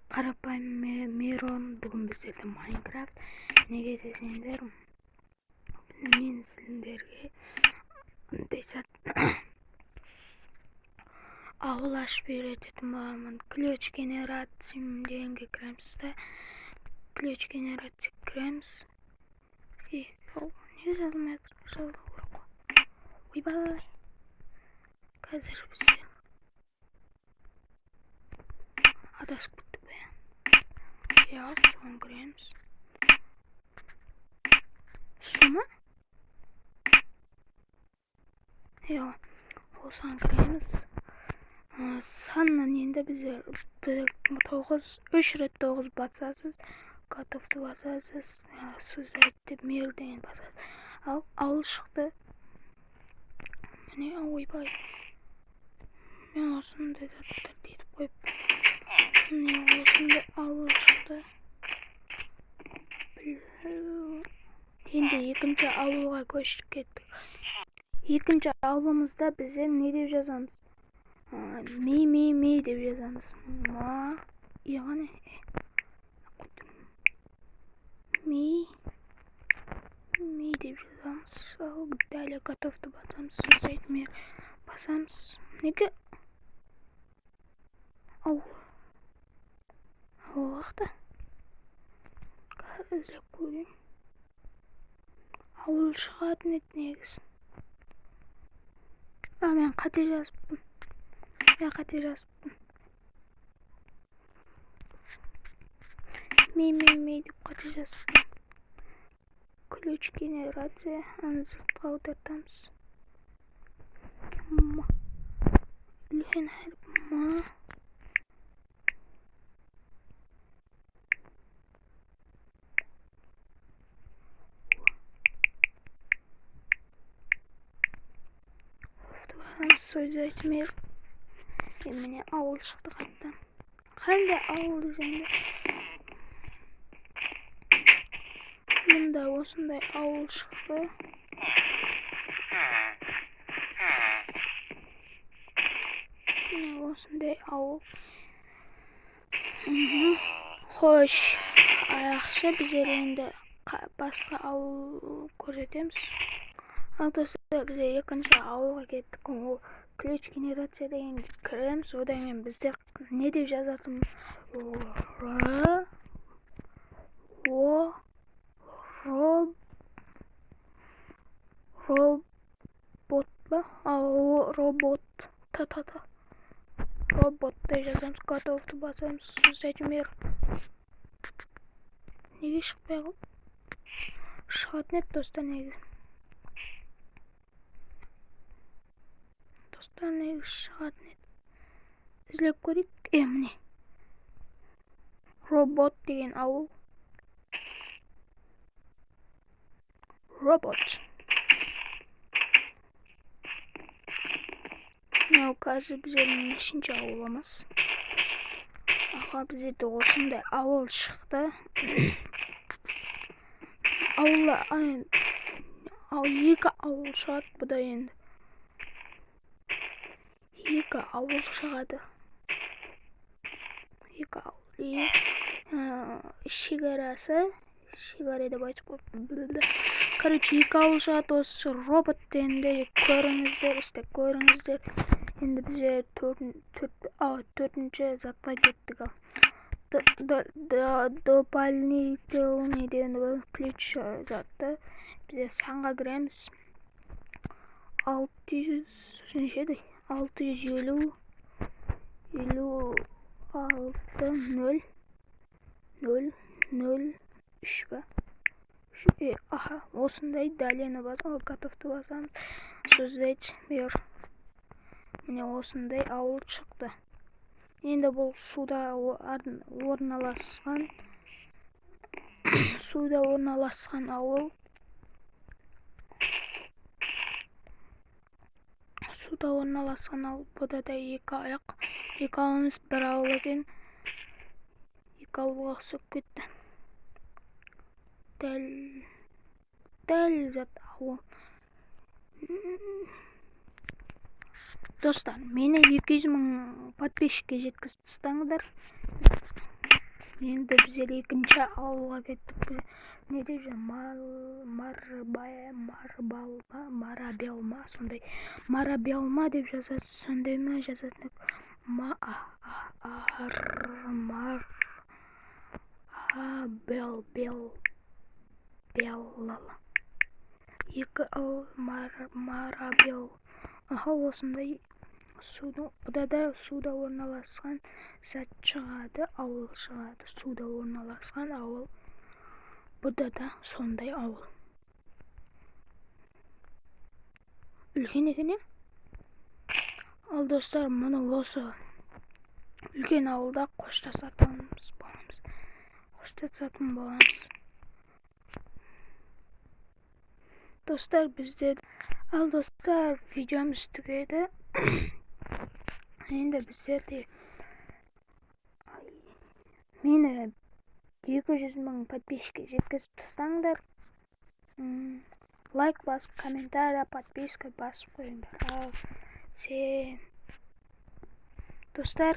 Қарапайым Мирон, бүгін біздерде Майнкрафт. Неге десеңдер, мен сіздерге ауыл ашып үйрететін боламын. Ключ генерация дегенге кіреміз да, ключ генерация кіреміз. Не жазылмайды, ойбай. Қазір біздер адасып кеттік бе? Соған кіреміз. Су ма? Осыған кіреміз. Саннан енді біздер 3 рет 9 басасыз, готовты басасыз, сөздерді мер деген басасыз. Ал ауыл шықты. Міне, ойбай. Мен осындай заттар дейіп қойып. Міне осындай ауыл шықты. Енді екінші ауылға көшіп кеттік. Екінші ауылымызда біздер не деп жазамыз? Ми деп жазамыз. Яғни ми деп жазамыз. Дәлі готовты басамыз. Сөздерді мер басамыз. Неге? Ауылақта. Қазір көрейін. Ауыл шығатын еді негіз. Мен қате жазыппын. Ми деп қате жазыппын. Ключ генерация, анзыртқа аудартамыз. Үлкен әріп ма. Сөздерді мер. Міне ауыл шықты қайттан. Қандай ауыл десеңді? Мұнда осындай ауыл шықты. Міне осындай ауыл. Хош, аяқшы біздер енді басқа ауыл көрсетеміз. Ал достар, біздер екінші ауылға кеттік. Ол ключ генерация дегенге кіреміз. Одан кейін біздер не деп жазатынбыз? Робот па? Робот. Роботты жазамыз. Готовты басамыз. Сөздерді мер. Неге шықпай қол? Шығатын еді достар негіз. Негіз шығатын еді. Ізлеп көрейік. Міне. Робот деген ауыл. Робот. Қазір біздердің нешінші ауылымыз. Біздерде осындай ауыл шықты. Екі ауыл шығады бұда енді. Екі ауыл шығады. Екі ауыл. Шекара деп айтып қойып. Короче, екі ауыл шығады. Осы робот дегенде көріңіздер. Енді біздер төртінші затқа кеттік. Дополнительный деген ключ затты. Біздер санға кіреміз. 650 003 ба? Осындай дәлені басамыз, готовты басамыз. Сөздерді мер. Міне осындай ауыл шықты. Енді бұл суда орналасқан ауыл. Суда орналасқан ауыл. Бұда да екі аяқ. Екі ауылымыз бір ауыл екен. Екі ауылға ұқсап кетті. Дәл зат ауыл. Достар, мені 200 000 подписчикке жеткізіп тастаңыздар. Енді біздер екінші ауылға кеттік. Не деп жүр? Марабел ма? Сондай. Марабел ма деп жазады. Сондай ма жазады. Бел. Екі ауыл Марабел. Осындай. Бұда суда орналасқан зат шығады, ауыл шығады. Суда орналасқан ауыл. Бұда да сондай ауыл. Үлкен екен, ал достар, мұны осы үлкен ауылда қоштасатын боламыз. Достар, ал достар, видеомыз түгеді. Енді біздерде мені 200.000 подписчикке жеткізіп тастаңдар. Лайк басып, комментария, подписка басып қойыңдар. Достар,